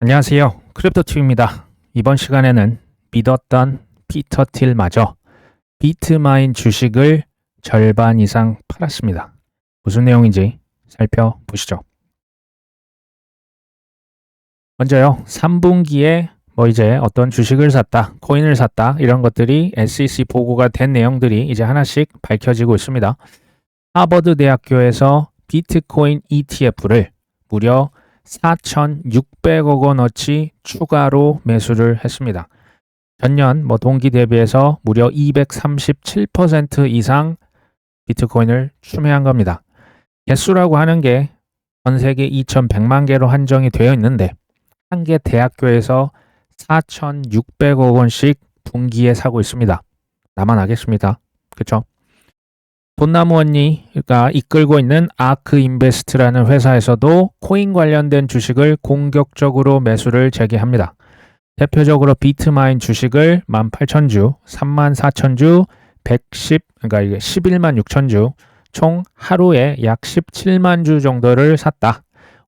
안녕하세요. 크립토튜브입니다. 이번 시간에는 믿었던 피터 틸마저 비트마인 주식을 절반 이상 팔았습니다. 무슨 내용인지 살펴보시죠. 먼저요, 3분기에 이제 어떤 주식을 샀다, 코인을 샀다 이런 것들이 SEC 보고가 된 내용들이 이제 하나씩 밝혀지고 있습니다. 하버드 대학교에서 비트코인 ETF를 무려 4,600억 원어치 추가로 매수를 했습니다. 전년 동기 대비해서 무려 237% 이상 비트코인을 추매한 겁니다. 개수라고 하는 게 전 세계 2,100만 개로 한정이 되어 있는데 한 개 대학교에서 4,600억 원씩 분기에 사고 있습니다. 나만 하겠습니다. 그렇죠? 돈나무 언니가 이끌고 있는 아크 인베스트라는 회사에서도 코인 관련된 주식을 공격적으로 매수를 재개합니다. 대표적으로 비트마인 주식을 18,000주, 34,000주, 그러니까 이게 11만 6천주, 총 하루에 약 17만 주 정도를 샀다.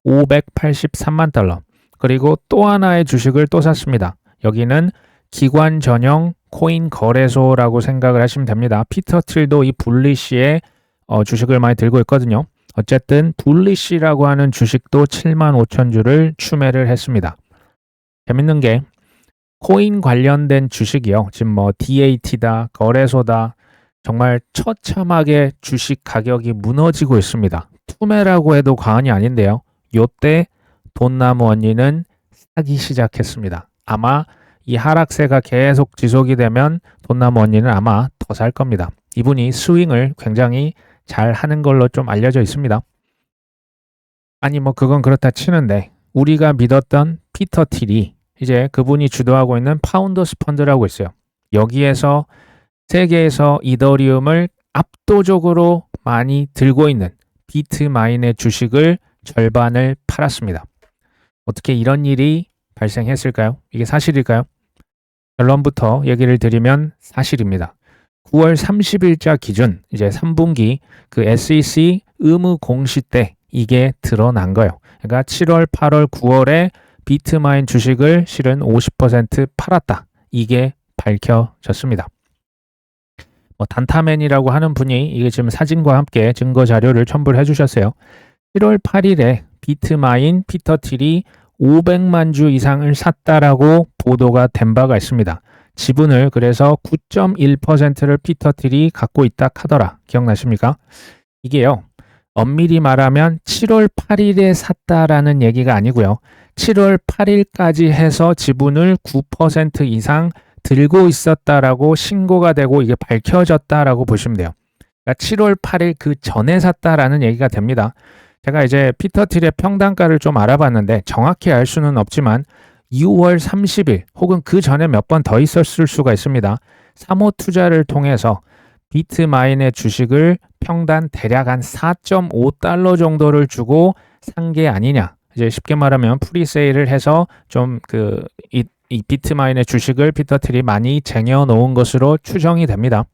583만 달러. 그리고 또 하나의 주식을 또 샀습니다. 여기는 기관 전용 코인 거래소라고 생각을 하시면 됩니다. 피터 틸도 이 불리시의 주식을 많이 들고 있거든요. 어쨌든 불리시라고 하는 주식도 7만 5천 주를 추매를 했습니다. 재밌는 게 코인 관련된 주식이요. 지금 DAT다, 거래소다, 정말 처참하게 주식 가격이 무너지고 있습니다. 투매라고 해도 과언이 아닌데요. 요때 돈나무 언니는 사기 시작했습니다. 아마 이 하락세가 계속 지속이 되면 돈나무 언니는 아마 더 살 겁니다. 이분이 스윙을 굉장히 잘 하는 걸로 좀 알려져 있습니다. 아니 그건 그렇다 치는데 우리가 믿었던 피터 틸이 이제 그분이 주도하고 있는 파운더스 펀드라고 있어요. 여기에서 세계에서 이더리움을 압도적으로 많이 들고 있는 비트마인의 주식을 절반을 팔았습니다. 어떻게 이런 일이 발생했을까요? 이게 사실일까요? 결론부터 얘기를 드리면 사실입니다. 9월 30일자 기준 이제 3분기 그 SEC 의무 공시 때 이게 드러난 거예요. 그러니까 7월, 8월, 9월에 비트마인 주식을 실은 50% 팔았다. 이게 밝혀졌습니다. 단타맨이라고 하는 분이 이게 지금 사진과 함께 증거 자료를 첨부를 해주셨어요. 7월 8일에 비트마인 피터 틸이 500만 주 이상을 샀다라고 보도가 된 바가 있습니다. 지분을 그래서 9.1%를 피터 틸이 갖고 있다 하더라. 기억나십니까? 이게요. 엄밀히 말하면 7월 8일에 샀다라는 얘기가 아니고요. 7월 8일까지 해서 지분을 9% 이상 들고 있었다라고 신고가 되고 이게 밝혀졌다라고 보시면 돼요. 그러니까 7월 8일 그 전에 샀다라는 얘기가 됩니다. 제가 이제 피터 틸의 평단가를 좀 알아봤는데 정확히 알 수는 없지만 6월 30일 혹은 그 전에 몇 번 더 있었을 수가 있습니다. 사모 투자를 통해서 비트마인의 주식을 평단 대략 한 4.5달러 정도를 주고 산 게 아니냐. 이제 쉽게 말하면 프리세일을 해서 좀 이 비트마인의 주식을 피터 틸이 많이 쟁여놓은 것으로 추정이 됩니다.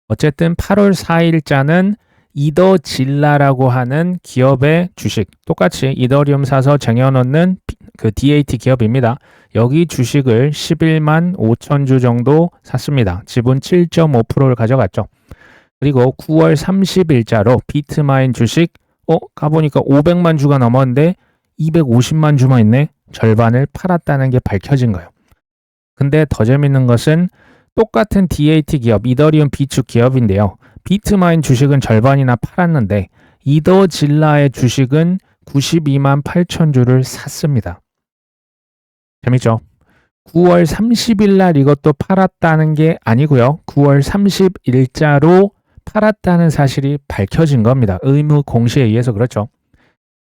어쨌든 8월 4일자는 이더질라라고 하는 기업의 주식, 똑같이 이더리움 사서 쟁여놓는 그 DAT 기업입니다. 여기 주식을 11만 5천 주 정도 샀습니다. 지분 7.5%를 가져갔죠. 그리고 9월 30일자로 비트마인 주식 가보니까 500만 주가 넘었는데 250만 주만 있네. 절반을 팔았다는 게 밝혀진 거예요. 근데 더 재밌는 것은 똑같은 DAT 기업, 이더리움 비축 기업인데요. 비트마인 주식은 절반이나 팔았는데 이더질라의 주식은 92만 8천 주를 샀습니다. 재밌죠? 9월 30일 날 이것도 팔았다는 게 아니고요. 9월 30일자로 팔았다는 사실이 밝혀진 겁니다. 의무 공시에 의해서 그렇죠.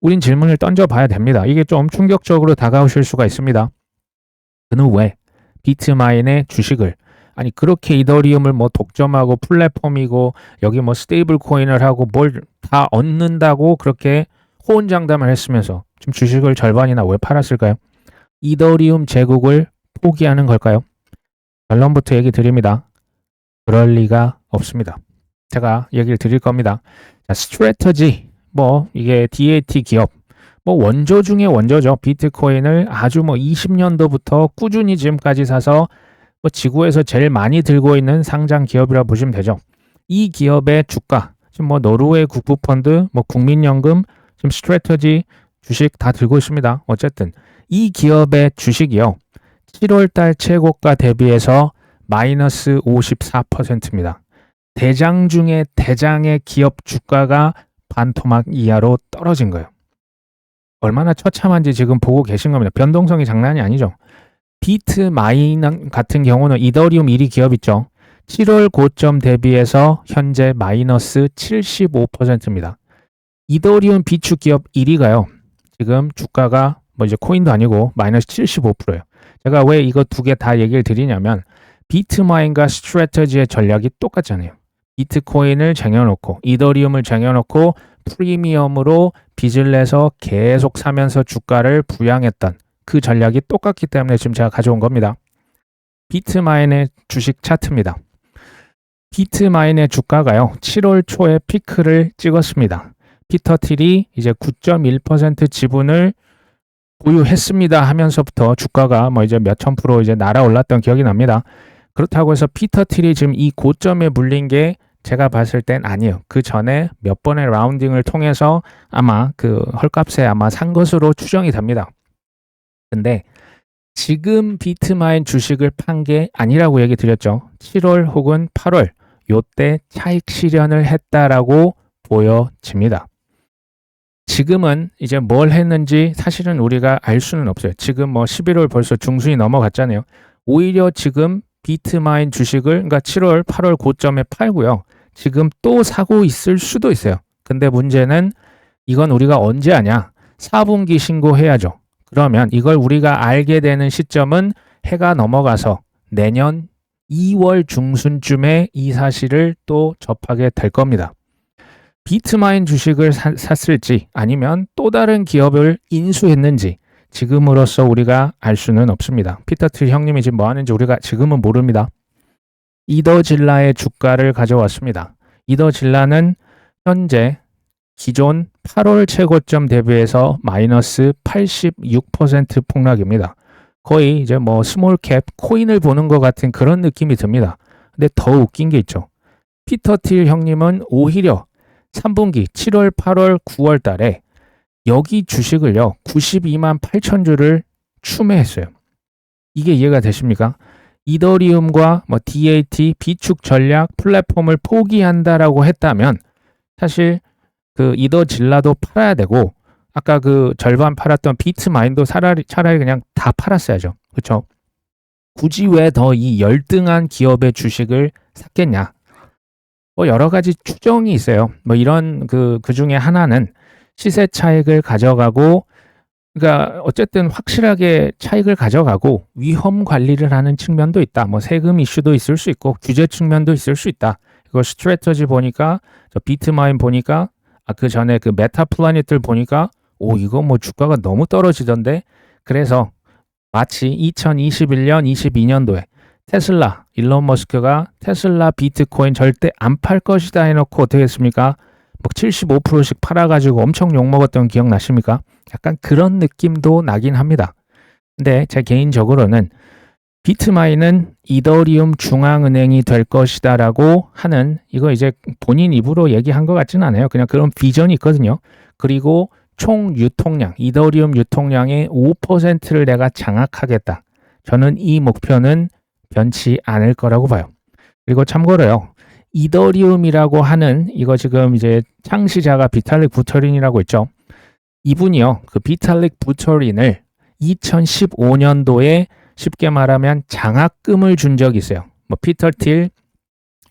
우린 질문을 던져봐야 됩니다. 이게 좀 충격적으로 다가오실 수가 있습니다. 그는 왜 비트마인의 주식을 그렇게 이더리움을 독점하고 플랫폼이고 여기 스테이블 코인을 하고 뭘 다 얻는다고 그렇게 호언장담을 했으면서 지금 주식을 절반이나 왜 팔았을까요? 이더리움 제국을 포기하는 걸까요? 결론부터 얘기 드립니다. 그럴 리가 없습니다. 제가 얘기를 드릴 겁니다. 자, 스트래터지 이게 DAT 기업 뭐 원조 중에 원조죠. 비트코인을 아주 뭐 20년도부터 꾸준히 지금까지 사서 뭐 지구에서 제일 많이 들고 있는 상장 기업이라 보시면 되죠. 이 기업의 주가, 지금 뭐 노르웨이 국부펀드, 뭐 국민연금, 지금 스트래터지 주식 다 들고 있습니다. 어쨌든 이 기업의 주식이요. 7월달 최고가 대비해서 마이너스 54%입니다. 대장 중에 대장의 기업 주가가 반토막 이하로 떨어진 거예요. 얼마나 처참한지 지금 보고 계신 겁니다. 변동성이 장난이 아니죠. 비트마인 같은 경우는 이더리움 1위 기업 있죠. 7월 고점 대비해서 현재 마이너스 75%입니다. 이더리움 비축 기업 1위가요. 지금 주가가 뭐 이제 코인도 아니고 마이너스 75%예요. 제가 왜 이거 두 개 다 얘기를 드리냐면 비트마인과 스트래터지의 전략이 똑같잖아요. 비트코인을 쟁여놓고 이더리움을 쟁여놓고 프리미엄으로 빚을 내서 계속 사면서 주가를 부양했던 그 전략이 똑같기 때문에 지금 제가 가져온 겁니다. 비트마인의 주식 차트입니다. 비트마인의 주가가요. 7월 초에 피크를 찍었습니다. 피터 틸이 이제 9.1% 지분을 보유했습니다 하면서부터 주가가 뭐 이제 몇천 프로 이제 날아올랐던 기억이 납니다. 그렇다고 해서 피터 틸이 지금 이 고점에 물린 게 제가 봤을 땐 아니에요. 그 전에 몇 번의 라운딩을 통해서 아마 그 헐값에 아마 산 것으로 추정이 됩니다. 근데 지금 비트마인 주식을 판 게 아니라고 얘기 드렸죠. 7월 혹은 8월 요때 차익 실현을 했다라고 보여집니다. 지금은 이제 뭘 했는지 사실은 우리가 알 수는 없어요. 지금 뭐 11월 벌써 중순이 넘어갔잖아요. 오히려 지금 비트마인 주식을 그러니까 7월, 8월 고점에 팔고요. 지금 또 사고 있을 수도 있어요. 근데 문제는 이건 우리가 언제 하냐? 4분기 신고해야죠. 그러면 이걸 우리가 알게 되는 시점은 해가 넘어가서 내년 2월 중순쯤에 이 사실을 또 접하게 될 겁니다. 비트마인 주식을 샀을지 아니면 또 다른 기업을 인수했는지 지금으로서 우리가 알 수는 없습니다. 피터 틸 형님이 지금 뭐 하는지 우리가 지금은 모릅니다. 이더질라의 주가를 가져왔습니다. 이더질라는 현재 기존 8월 최고점 대비해서 마이너스 86% 폭락입니다. 거의 이제 뭐 스몰캡 코인을 보는 것 같은 그런 느낌이 듭니다. 근데 더 웃긴 게 있죠. 피터 틸 형님은 오히려 3분기 7월, 8월, 9월 달에 여기 주식을요 92만 8천 주를 추매했어요. 이게 이해가 되십니까? 이더리움과 뭐 DAT 비축 전략 플랫폼을 포기한다라고 했다면 사실 그 이더질라도 팔아야 되고 아까 그 절반 팔았던 비트마인도 차라리 그냥 다 팔았어야죠. 그렇죠? 굳이 왜 더 이 열등한 기업의 주식을 샀겠냐? 뭐 여러 가지 추정이 있어요. 뭐 이런 그 중에 하나는 시세 차익을 가져가고 그러니까 어쨌든 확실하게 차익을 가져가고 위험 관리를 하는 측면도 있다. 뭐 세금 이슈도 있을 수 있고 규제 측면도 있을 수 있다. 이거 스트래터지 보니까 저 비트마인 보니까 그 전에 그 메타 플래닛들 보니까 이거 뭐 주가가 너무 떨어지던데 그래서 마치 2021년 22년도에 테슬라 일론 머스크가 테슬라 비트코인 절대 안 팔 것이다 해놓고 어떻게 했습니까? 뭐 75%씩 팔아가지고 엄청 욕먹었던 기억 나십니까? 약간 그런 느낌도 나긴 합니다. 근데 제 개인적으로는 비트마인은 이더리움 중앙은행이 될 것이다 라고 하는 이거 이제 본인 입으로 얘기한 것 같지는 않아요. 그냥 그런 비전이 있거든요. 그리고 총 유통량, 이더리움 유통량의 5%를 내가 장악하겠다. 저는 이 목표는 변치 않을 거라고 봐요. 그리고 참고로요. 이더리움이라고 하는 이거 지금 이제 창시자가 비탈릭 부터린이라고 있죠. 이분이요. 그 비탈릭 부터린을 2015년도에 쉽게 말하면 장학금을 준 적이 있어요. 뭐 피터 틸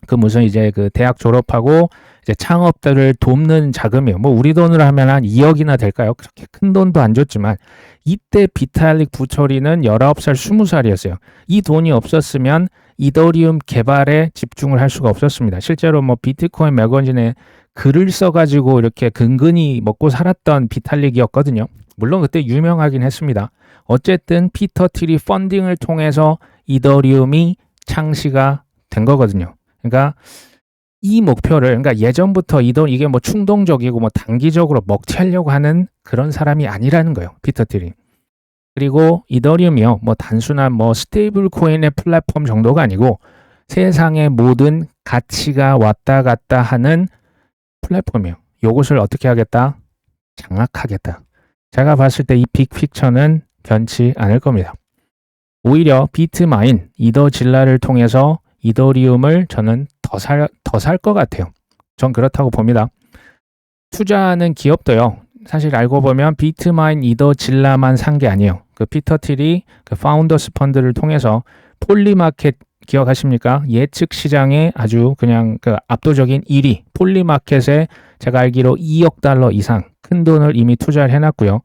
그 무슨 이제 그 대학 졸업하고 이제 창업들을 돕는 자금이요. 뭐 우리 돈으로 하면 한 2억이나 될까요? 그렇게 큰 돈도 안 줬지만 이때 비탈릭 부터린은 19살, 20살이었어요. 이 돈이 없었으면 이더리움 개발에 집중을 할 수가 없었습니다. 실제로 뭐 비트코인 매거진에 글을 써가지고 이렇게 근근히 먹고 살았던 비탈릭이었거든요. 물론 그때 유명하긴 했습니다. 어쨌든 피터 틸이 펀딩을 통해서 이더리움이 창시가 된 거거든요. 그러니까 이 목표를, 그러니까 예전부터 이게 뭐 충동적이고 뭐 단기적으로 먹튀하려고 하는 그런 사람이 아니라는 거예요. 피터 틸이. 그리고 이더리움이요, 뭐 단순한 뭐 스테이블 코인의 플랫폼 정도가 아니고 세상의 모든 가치가 왔다 갔다 하는 플랫폼이에요. 요것을 어떻게 하겠다? 장악하겠다. 제가 봤을 때 이 빅픽처는 변치 않을 겁니다. 오히려 비트마인, 이더질라를 통해서 이더리움을 저는 더 살 것 같아요. 전 그렇다고 봅니다. 투자하는 기업도요, 사실 알고 보면 비트마인, 이더질라만 산 게 아니에요. 그 피터 틸이 그 파운더스 펀드를 통해서 폴리마켓 기억하십니까? 예측 시장에 아주 그냥 그 압도적인 1위, 폴리마켓에 제가 알기로 2억 달러 이상 큰 돈을 이미 투자를 해놨고요.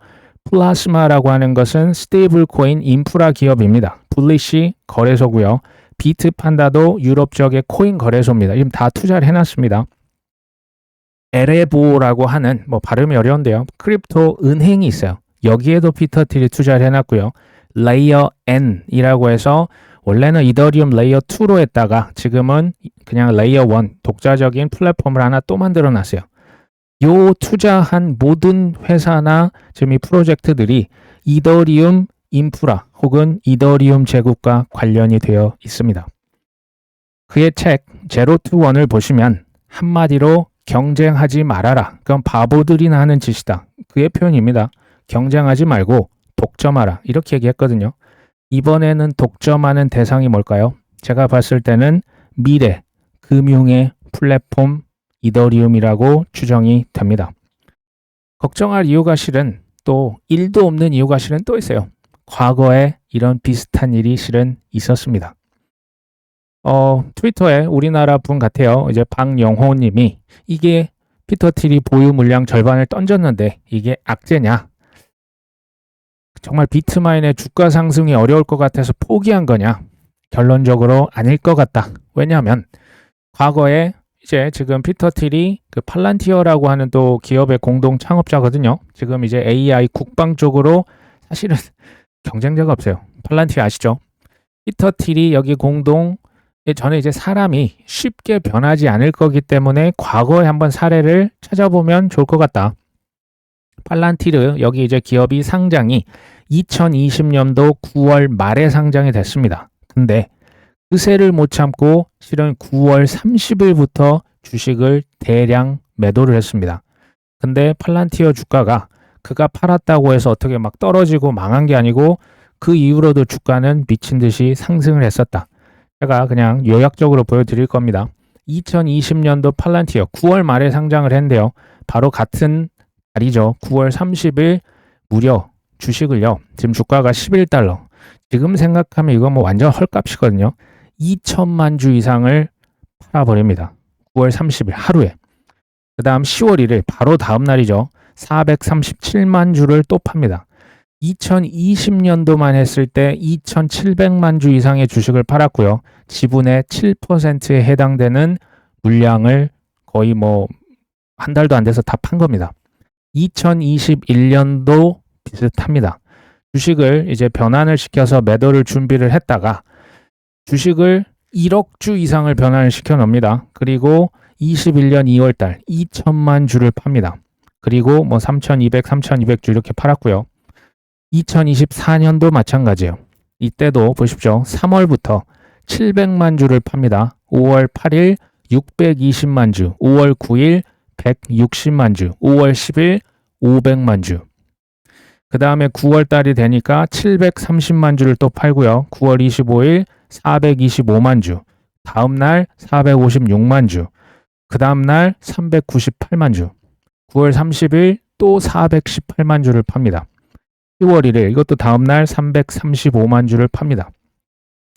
플라스마라고 하는 것은 스테이블 코인 인프라 기업입니다. 블리시 거래소고요. 비트판다도 유럽 지역의 코인 거래소입니다. 지금 다 투자를 해놨습니다. 에레보라고 하는, 뭐 발음이 어려운데요, 크립토 은행이 있어요. 여기에도 피터 틸이 투자를 해놨고요. 레이어 N이라고 해서 원래는 이더리움 레이어 2로 했다가 지금은 그냥 레이어 1 독자적인 플랫폼을 하나 또 만들어 놨어요. 요 투자한 모든 회사나 지금 이 프로젝트들이 이더리움 인프라 혹은 이더리움 제국과 관련이 되어 있습니다. 그의 책 제로 투 원을 보시면 한마디로 경쟁하지 말아라. 그건 바보들이나 하는 짓이다. 그의 표현입니다. 경쟁하지 말고 독점하라. 이렇게 얘기했거든요. 이번에는 독점하는 대상이 뭘까요? 제가 봤을 때는 미래 금융의 플랫폼 이더리움이라고 추정이 됩니다. 걱정할 이유가 실은 또 1도 없는 이유가 실은 또 있어요. 과거에 이런 비슷한 일이 실은 있었습니다. 트위터에 우리나라 분 같아요. 이제 박영호 님이 이게 피터 틸이 보유 물량 절반을 던졌는데 이게 악재냐? 정말 비트마인의 주가 상승이 어려울 것 같아서 포기한 거냐? 결론적으로 아닐 것 같다. 왜냐하면 과거에 이제 지금 피터 틸이 그 팔란티어라고 하는 또 기업의 공동 창업자거든요. 지금 이제 AI 국방 쪽으로 사실은 경쟁자가 없어요. 팔란티어 아시죠? 피터 틸이 여기 공동, 저는 이제 사람이 쉽게 변하지 않을 거기 때문에 과거에 한번 사례를 찾아보면 좋을 것 같다. 팔란티르 여기 이제 기업이 상장이 2020년도 9월 말에 상장이 됐습니다. 근데 그새를 못 참고 실은 9월 30일부터 주식을 대량 매도를 했습니다. 근데 팔란티어 주가가 그가 팔았다고 해서 어떻게 막 떨어지고 망한 게 아니고 그 이후로도 주가는 미친 듯이 상승을 했었다. 제가 그냥 요약적으로 보여드릴 겁니다. 2020년도 팔란티어 9월 말에 상장을 했는데요. 바로 같은 날이죠. 9월 30일 무려 주식을요. 지금 주가가 11달러. 지금 생각하면 이거 뭐 완전 헐값이거든요. 2천만 주 이상을 팔아버립니다. 9월 30일 하루에. 그 다음 10월 1일 바로 다음 날이죠. 437만 주를 또 팝니다. 2020년도만 했을 때 2,700만 주 이상의 주식을 팔았고요. 지분의 7%에 해당되는 물량을 거의 뭐 한 달도 안 돼서 다 판 겁니다. 2021년도 비슷합니다. 주식을 이제 변환을 시켜서 매도를 준비를 했다가 주식을 1억 주 이상을 변환을 시켜 놓습니다. 그리고 21년 2월달 2천만 주를 팝니다. 그리고 뭐 3,200, 3,200주 이렇게 팔았고요. 2024년도 마찬가지예요. 이때도 보십시오. 3월부터 700만 주를 팝니다. 5월 8일 620만 주, 5월 9일 160만 주, 5월 10일 500만 주. 그 다음에 9월 달이 되니까 730만 주를 또 팔고요. 9월 25일 425만 주, 다음 날 456만 주, 그 다음 날 398만 주, 9월 30일 또 418만 주를 팝니다. 10월 1일 이것도 다음 날 335만 주를 팝니다.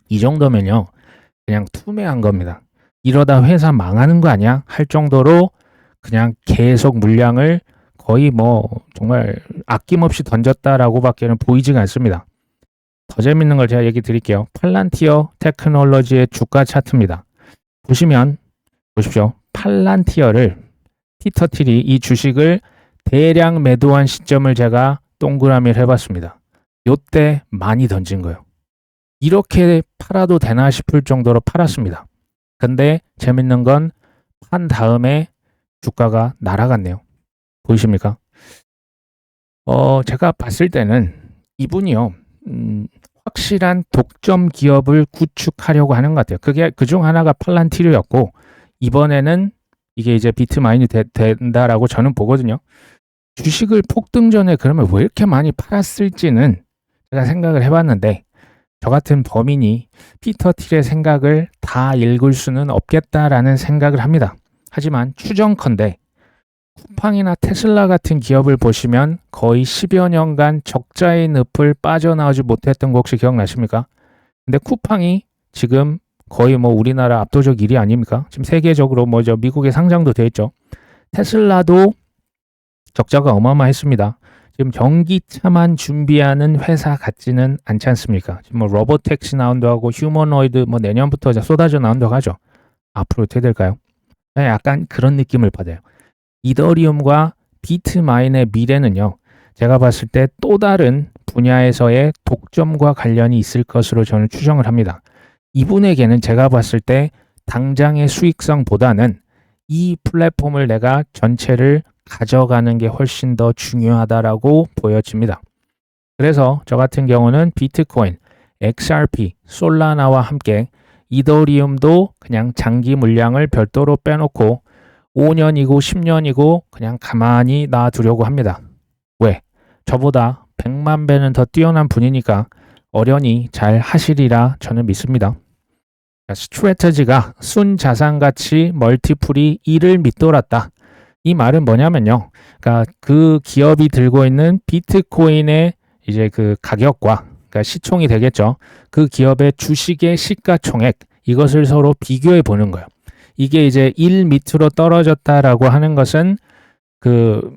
이 정도면요. 그냥 투매한 겁니다. 이러다 회사 망하는 거 아니야? 할 정도로 그냥 계속 물량을 거의 뭐 정말 아낌없이 던졌다라고밖에는 보이지가 않습니다. 더 재밌는 걸 제가 얘기 드릴게요. 팔란티어 테크놀로지의 주가 차트입니다. 보시면 보십시오. 팔란티어를 피터 틸이 이 주식을 대량 매도한 시점을 제가 동그라미를 해봤습니다. 요때 많이 던진 거예요. 이렇게 팔아도 되나 싶을 정도로 팔았습니다. 근데 재밌는 건 한 다음에 주가가 날아갔네요. 보이십니까? 제가 봤을 때는 이분이요, 확실한 독점 기업을 구축하려고 하는 것 같아요. 그게 그중 하나가 팔란티르였고, 이번에는 이게 이제 비트마인이 된다라고 저는 보거든요. 주식을 폭등 전에 그러면 왜 이렇게 많이 팔았을지는 제가 생각을 해봤는데, 저 같은 범인이 피터 틸의 생각을 다 읽을 수는 없겠다라는 생각을 합니다. 하지만 추정컨대 쿠팡이나 테슬라 같은 기업을 보시면 거의 10여 년간 적자의 늪을 빠져나오지 못했던 거 혹시 기억나십니까? 근데 쿠팡이 지금 거의 뭐 우리나라 압도적 1위 아닙니까? 지금 세계적으로 뭐죠, 미국에 상장도 돼 있죠. 테슬라도 적자가 어마어마했습니다. 지금 전기차만 준비하는 회사 같지는 않지 않습니까? 지금 뭐 로보택시 나온다고 휴머노이드 뭐 내년부터 쏟아져 나온다고 하죠. 앞으로 어떻게 될까요? 약간 그런 느낌을 받아요. 이더리움과 비트마인의 미래는요, 제가 봤을 때 또 다른 분야에서의 독점과 관련이 있을 것으로 저는 추정을 합니다. 이분에게는 제가 봤을 때 당장의 수익성보다는 이 플랫폼을 내가 전체를 가져가는 게 훨씬 더 중요하다라고 보여집니다. 그래서 저 같은 경우는 비트코인, XRP, 솔라나와 함께 이더리움도 그냥 장기 물량을 별도로 빼놓고 5년이고 10년이고 그냥 가만히 놔두려고 합니다. 왜? 저보다 100만 배는 더 뛰어난 분이니까 어련히 잘 하시리라 저는 믿습니다. 스트래터지가 순자산가치 멀티플이 1을 밑돌았다. 이 말은 뭐냐면요, 그러니까 그 기업이 들고 있는 비트코인의 이제 그 가격과, 그러니까 시총이 되겠죠. 그 기업의 주식의 시가총액, 이것을 서로 비교해 보는 거예요. 이게 이제 1 밑으로 떨어졌다라고 하는 것은 그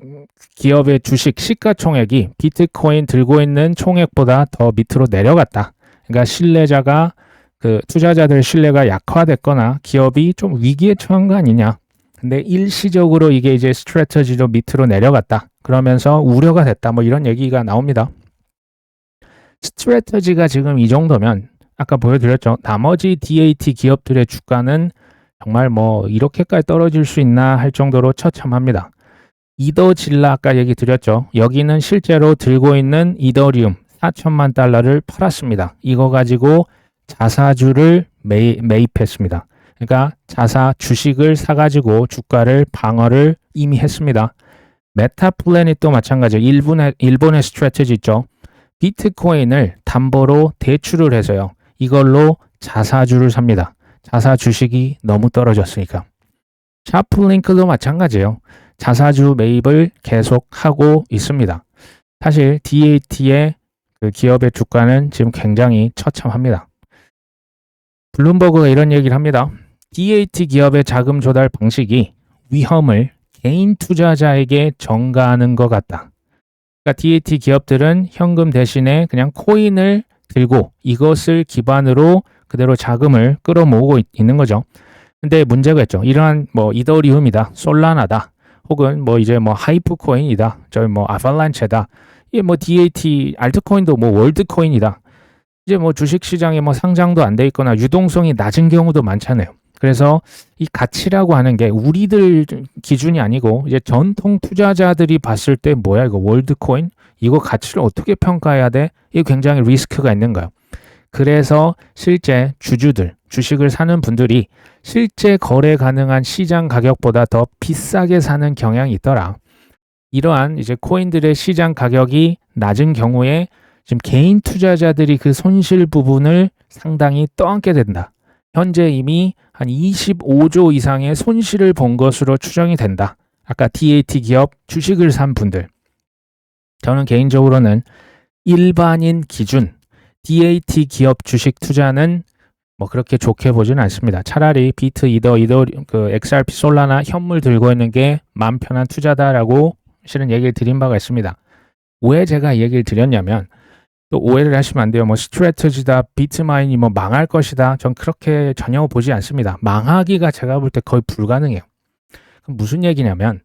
기업의 주식 시가총액이 비트코인 들고 있는 총액보다 더 밑으로 내려갔다. 그러니까 신뢰자가, 그 투자자들 신뢰가 약화됐거나 기업이 좀 위기에 처한 거 아니냐. 근데 일시적으로 이게 이제 스트래터지로 밑으로 내려갔다. 그러면서 우려가 됐다. 뭐 이런 얘기가 나옵니다. 스트래터지가 지금 이 정도면 아까 보여드렸죠. 나머지 DAT 기업들의 주가는 정말 뭐 이렇게까지 떨어질 수 있나 할 정도로 처참합니다. 이더질라 아까 얘기 드렸죠. 여기는 실제로 들고 있는 이더리움 4천만 달러를 팔았습니다. 이거 가지고 자사주를 매입했습니다. 그러니까 자사 주식을 사가지고 주가를 방어를 이미 했습니다. 메타플래닛도 마찬가지예요. 일본의 스트래티지 있죠. 비트코인을 담보로 대출을 해서요, 이걸로 자사주를 삽니다. 자사 주식이 너무 떨어졌으니까. 샤플링크도 마찬가지예요. 자사주 매입을 계속하고 있습니다. 사실 DAT의 그 기업의 주가는 지금 굉장히 처참합니다. 블룸버그가 이런 얘기를 합니다. DAT 기업의 자금 조달 방식이 위험을 개인 투자자에게 전가하는 것 같다. 그러니까 DAT 기업들은 현금 대신에 그냥 코인을 들고 이것을 기반으로 그대로 자금을 끌어모으고 있는 거죠. 근데 문제가 있죠. 이러한 뭐 이더리움이다, 솔라나다, 혹은 뭐 이제 뭐 하이프코인이다, 저희 뭐 아발란체다, 이게 뭐 DAT 알트코인도 뭐 월드코인이다. 이제 뭐 주식시장에 뭐 상장도 안 돼 있거나 유동성이 낮은 경우도 많잖아요. 그래서 이 가치라고 하는 게 우리들 기준이 아니고 이제 전통 투자자들이 봤을 때 뭐야 이거 월드코인? 이거 가치를 어떻게 평가해야 돼? 이게 굉장히 리스크가 있는 거예요. 그래서 실제 주주들, 주식을 사는 분들이 실제 거래 가능한 시장 가격보다 더 비싸게 사는 경향이 있더라. 이러한 이제 코인들의 시장 가격이 낮은 경우에 지금 개인 투자자들이 그 손실 부분을 상당히 떠안게 된다. 현재 이미 한 25조 이상의 손실을 본 것으로 추정이 된다. 아까 DAT 기업 주식을 산 분들. 저는 개인적으로는 일반인 기준 DAT 기업 주식 투자는 뭐 그렇게 좋게 보지는 않습니다. 차라리 비트, 이더 그 XRP, 솔라나 현물 들고 있는 게 마음 편한 투자다라고 실은 얘기를 드린 바가 있습니다. 왜 제가 이 얘기를 드렸냐면, 또 오해를 하시면 안 돼요. 뭐 스트래터지다, 비트마인이 뭐 망할 것이다. 전 그렇게 전혀 보지 않습니다. 망하기가 제가 볼 때 거의 불가능해요. 그럼 무슨 얘기냐면,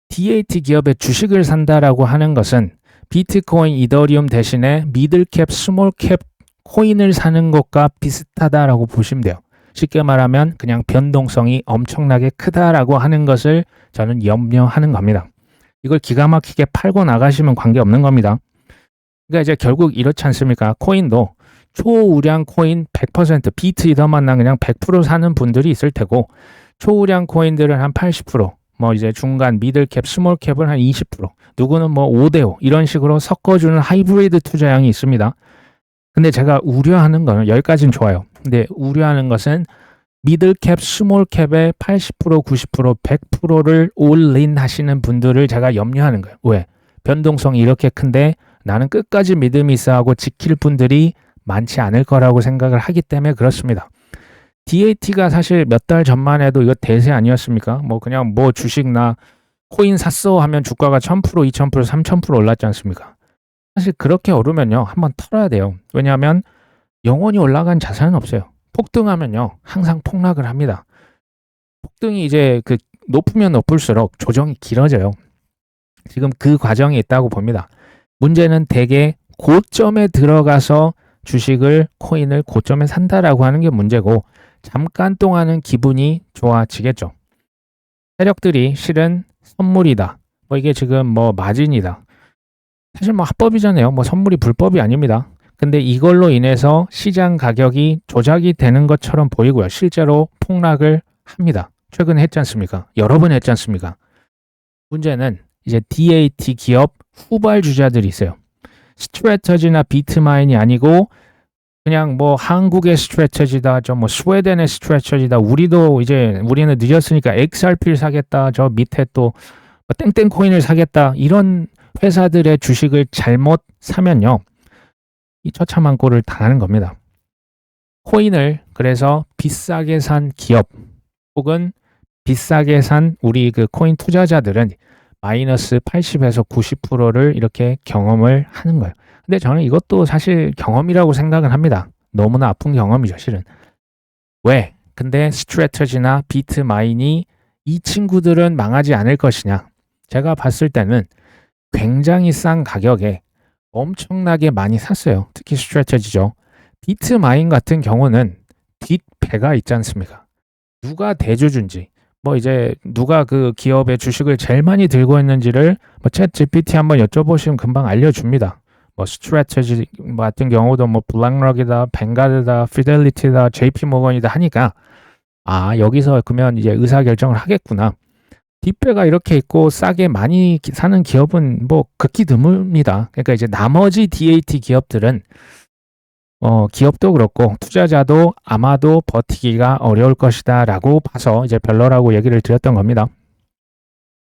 DAT 기업의 주식을 산다라고 하는 것은 비트코인, 이더리움 대신에 미들캡, 스몰캡 코인을 사는 것과 비슷하다라고 보시면 돼요. 쉽게 말하면 그냥 변동성이 엄청나게 크다라고 하는 것을 저는 염려하는 겁니다. 이걸 기가 막히게 팔고 나가시면 관계없는 겁니다. 그러니까 이제 결국 이렇지 않습니까? 코인도 초우량 코인 100% 비트 이더만 그냥 100% 사는 분들이 있을 테고, 초우량 코인들은 한 80%, 뭐 이제 중간 미들캡, 스몰캡은 한 20%, 누구는 뭐 5대5 이런 식으로 섞어주는 하이브리드 투자량이 있습니다. 근데 제가 우려하는 거는, 여기까지는 좋아요. 근데 우려하는 것은 미들캡, 스몰캡의 80%, 90%, 100%를 올인 하시는 분들을 제가 염려하는 거예요. 왜? 변동성이 이렇게 큰데 나는 끝까지 믿음이 있어 하고 지킬 분들이 많지 않을 거라고 생각을 하기 때문에 그렇습니다. DAT가 사실 몇 달 전만 해도 이거 대세 아니었습니까? 뭐 그냥 뭐 주식나 코인 샀어 하면 주가가 1000%, 2000%, 3000% 올랐지 않습니까? 사실 그렇게 오르면요, 한번 털어야 돼요. 왜냐하면 영원히 올라간 자산은 없어요. 폭등하면요, 항상 폭락을 합니다. 폭등이 이제 그 높으면 높을수록 조정이 길어져요. 지금 그 과정이 있다고 봅니다. 문제는 대개 고점에 들어가서 주식을, 코인을 고점에 산다라고 하는 게 문제고, 잠깐 동안은 기분이 좋아지겠죠. 세력들이 실은 선물이다, 뭐 이게 지금 뭐 마진이다, 사실 뭐 합법이잖아요. 뭐 선물이 불법이 아닙니다. 근데 이걸로 인해서 시장 가격이 조작이 되는 것처럼 보이고요. 실제로 폭락을 합니다. 최근에 했지 않습니까? 여러 번 했지 않습니까? 문제는 이제 DAT 기업 후발주자들이 있어요. 스트래터지나 비트마인이 아니고 그냥 뭐 한국의 스트래터지다, 저 뭐 스웨덴의 스트래터지다, 우리는 늦었으니까 XRP를 사겠다, 저 밑에 또 땡땡 코인을 사겠다, 이런 회사들의 주식을 잘못 사면요, 이 처참한 꼴을 당하는 겁니다. 코인을 그래서 비싸게 산 기업 혹은 비싸게 산 우리 그 코인 투자자들은 마이너스 80에서 90%를 이렇게 경험을 하는 거예요. 근데 저는 이것도 사실 경험이라고 생각을 합니다. 너무나 아픈 경험이죠, 실은. 왜? 근데 스트래터지나 비트마인이 이 친구들은 망하지 않을 것이냐? 제가 봤을 때는 굉장히 싼 가격에 엄청나게 많이 샀어요. 특히 스트래터지죠. 비트마인 같은 경우는 뒷배가 있지 않습니까? 누가 대주주인지, 뭐 이제 누가 그 기업의 주식을 제일 많이 들고 있는지를 뭐 챗 GPT 한번 여쭤보시면 금방 알려줍니다. 뭐 스트래터지 같은 경우도 뭐 블랙락이다, 뱅가드다, 피델리티다, JP 모건이다 하니까, 아, 여기서 그러면 이제 의사결정을 하겠구나. 뒷배가 이렇게 있고 싸게 많이 사는 기업은 뭐 극히 드뭅니다. 그러니까 이제 나머지 DAT 기업들은 기업도 그렇고 투자자도 아마도 버티기가 어려울 것이다 라고 봐서 이제 별로라고 얘기를 드렸던 겁니다.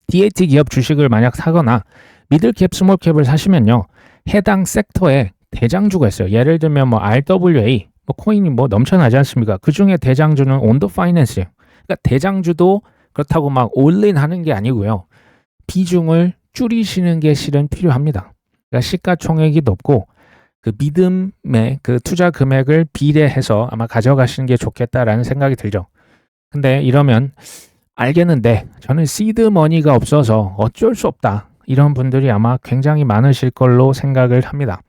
DAT 기업 주식을 만약 사거나 미들캡, 스몰캡을 사시면요, 해당 섹터에 대장주가 있어요. 예를 들면 뭐 RWA, 뭐 코인이 뭐 넘쳐나지 않습니까? 그 중에 대장주는 온도 파이낸스예요. 그러니까 대장주도 그렇다고 막 올린 하는 게 아니고요, 비중을 줄이시는 게 실은 필요합니다. 그러니까 시가총액이 높고 그 믿음의 그 투자 금액을 비례해서 아마 가져가시는 게 좋겠다라는 생각이 들죠. 근데 이러면 알겠는데 저는 시드 머니가 없어서 어쩔 수 없다, 이런 분들이 아마 굉장히 많으실 걸로 생각을 합니다.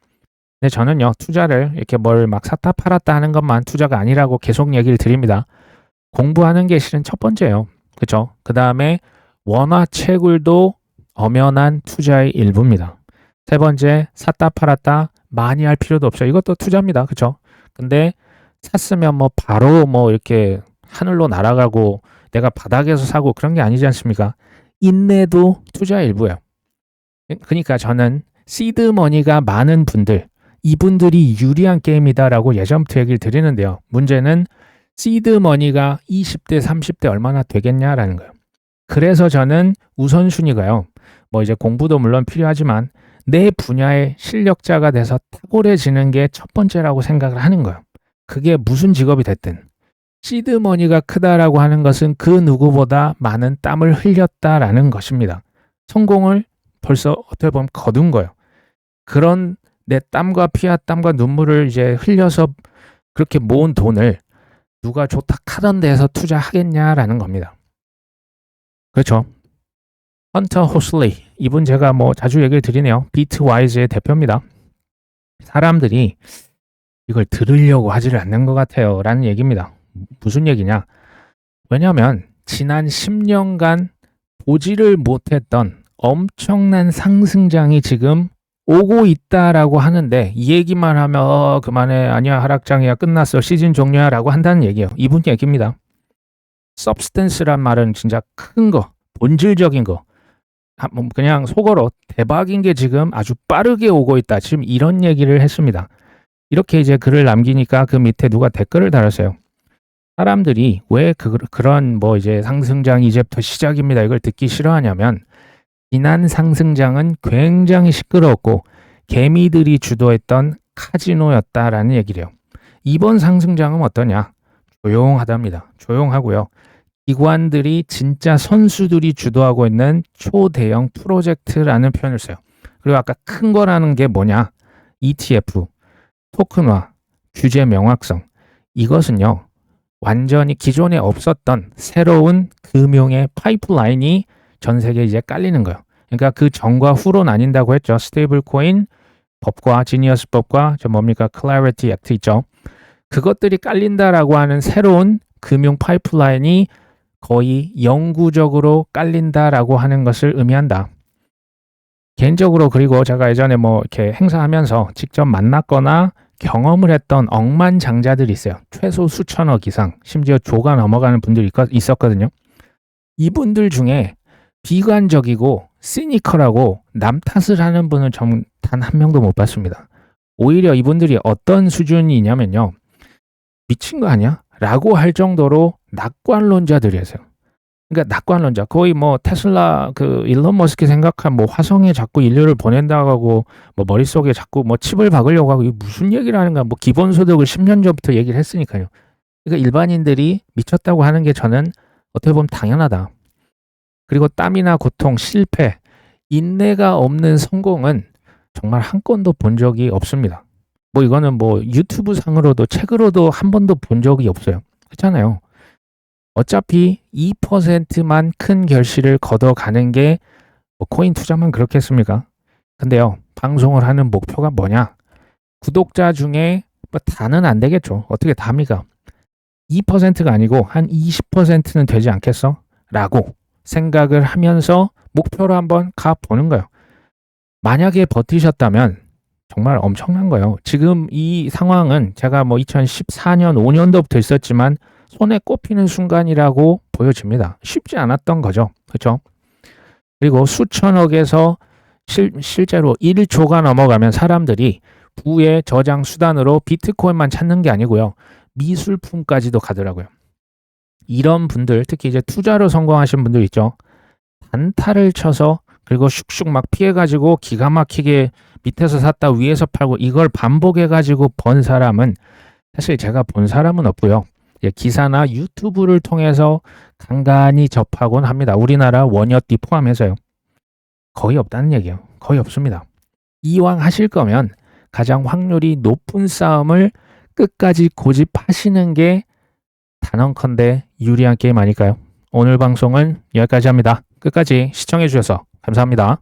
근데 저는요, 투자를 이렇게 뭘 막 샀다 팔았다 하는 것만 투자가 아니라고 계속 얘기를 드립니다. 공부하는 게 실은 첫 번째예요. 그렇죠? 그 다음에 원화채굴도 엄연한 투자의 일부입니다. 세 번째, 샀다 팔았다 많이 할 필요도 없어요. 이것도 투자입니다. 그렇죠? 근데 샀으면 뭐 바로 뭐 이렇게 하늘로 날아가고 내가 바닥에서 사고 그런 게 아니지 않습니까? 인내도 투자의 일부예요. 그러니까 저는 시드머니가 많은 분들, 이분들이 유리한 게임이다라고 예전부터 얘기를 드리는데요. 문제는 시드머니가 20대, 30대 얼마나 되겠냐라는 거예요. 그래서 저는 우선순위가요, 뭐 이제 공부도 물론 필요하지만 내 분야의 실력자가 돼서 탁월해지는 게 첫 번째라고 생각을 하는 거예요. 그게 무슨 직업이 됐든. 시드머니가 크다라고 하는 것은 그 누구보다 많은 땀을 흘렸다라는 것입니다. 성공을 벌써 어떻게 보면 거둔 거예요. 그런 내 땀과 피와 땀과 눈물을 이제 흘려서 그렇게 모은 돈을 누가 좋다 하던 데에서 투자하겠냐라는 겁니다. 그렇죠? 헌터 호슬리, 이분 제가 뭐 자주 얘기를 드리네요. 비트와이즈의 대표입니다. 사람들이 이걸 들으려고 하지를 않는 것 같아요 라는 얘기입니다. 무슨 얘기냐? 왜냐하면 지난 10년간 보지를 못했던 엄청난 상승장이 지금 오고 있다라고 하는데 이 얘기만 하면 그만해 아니야 하락장이야 끝났어 시즌 종료야 라고 한다는 얘기예요. 이분 얘기입니다. substance란 말은 진짜 큰 거, 본질적인 거, 그냥 속어로 대박인 게 지금 아주 빠르게 오고 있다. 지금 이런 얘기를 했습니다. 이렇게 이제 글을 남기니까 그 밑에 누가 댓글을 달았어요. 사람들이 왜 그런 뭐 이제 상승장이 이제부터 시작입니다. 이걸 듣기 싫어하냐면 지난 상승장은 굉장히 시끄러웠고 개미들이 주도했던 카지노였다라는 얘기래요. 이번 상승장은 어떠냐? 조용하답니다. 조용하고요. 기관들이 진짜 선수들이 주도하고 있는 초대형 프로젝트라는 표현을 써요. 그리고 아까 큰 거라는 게 뭐냐? ETF, 토큰화, 규제 명확성. 이것은요. 완전히 기존에 없었던 새로운 금융의 파이프라인이 전 세계에 이제 깔리는 거예요. 그러니까 그 전과 후로 나뉜다고 했죠. 스테이블 코인 법과 지니어스 법과 저 뭡니까? 클래리티 액트 있죠. 그것들이 깔린다라고 하는 새로운 금융 파이프라인이 거의 영구적으로 깔린다라고 하는 것을 의미한다. 개인적으로 그리고 제가 예전에 뭐 이렇게 행사하면서 직접 만났거나 경험을 했던 억만장자들이 있어요. 최소 수천억 이상, 심지어 조가 넘어가는 분들이 있었거든요. 이분들 중에 비관적이고 시니컬하고 남 탓을 하는 분은 단 한 명도 못 봤습니다. 오히려 이분들이 어떤 수준이냐면요. 미친 거 아니야? 라고 할 정도로 낙관론자들이었어요. 그러니까 낙관론자. 거의 뭐 테슬라 그 일론 머스크 생각한 뭐 화성에 자꾸 인류를 보낸다고 하고 뭐 머릿속에 자꾸 뭐 칩을 박으려고 하고 이게 무슨 얘기를 하는가. 뭐 기본소득을 10년 전부터 얘기를 했으니까요. 그러니까 일반인들이 미쳤다고 하는 게 저는 어떻게 보면 당연하다. 그리고 땀이나 고통, 실패, 인내가 없는 성공은 정말 한 건도 본 적이 없습니다. 뭐 이거는 뭐 유튜브 상으로도 책으로도 한 번도 본 적이 없어요. 그렇잖아요. 어차피 2%만 큰 결실을 걷어가는 게 뭐 코인 투자만 그렇겠습니까? 근데요. 방송을 하는 목표가 뭐냐? 구독자 중에 뭐 다는 안 되겠죠. 어떻게 답니까? 2%가 아니고 한 20%는 되지 않겠어? 라고 생각을 하면서 목표로 한번 가보는 거예요. 만약에 버티셨다면 정말 엄청난 거예요. 지금 이 상황은 제가 뭐 2014년, 5년도부터 있었지만 손에 꼽히는 순간이라고 보여집니다. 쉽지 않았던 거죠. 그렇죠? 그리고 수천억에서 실제로 1조가 넘어가면 사람들이 부의 저장 수단으로 비트코인만 찾는 게 아니고요. 미술품까지도 가더라고요. 이런 분들, 특히 이제 투자로 성공하신 분들 있죠. 단타를 쳐서 그리고 슉슉 막 피해가지고 기가 막히게 밑에서 샀다 위에서 팔고 이걸 반복해가지고 번 사람은 사실 제가 본 사람은 없고요. 기사나 유튜브를 통해서 간간히 접하곤 합니다. 우리나라 원여띠 포함해서요. 거의 없다는 얘기예요. 거의 없습니다. 이왕 하실 거면 가장 확률이 높은 싸움을 끝까지 고집하시는 게 단언컨대 유리한 게임 아닐까요? 오늘 방송은 여기까지 합니다. 끝까지 시청해 주셔서 감사합니다.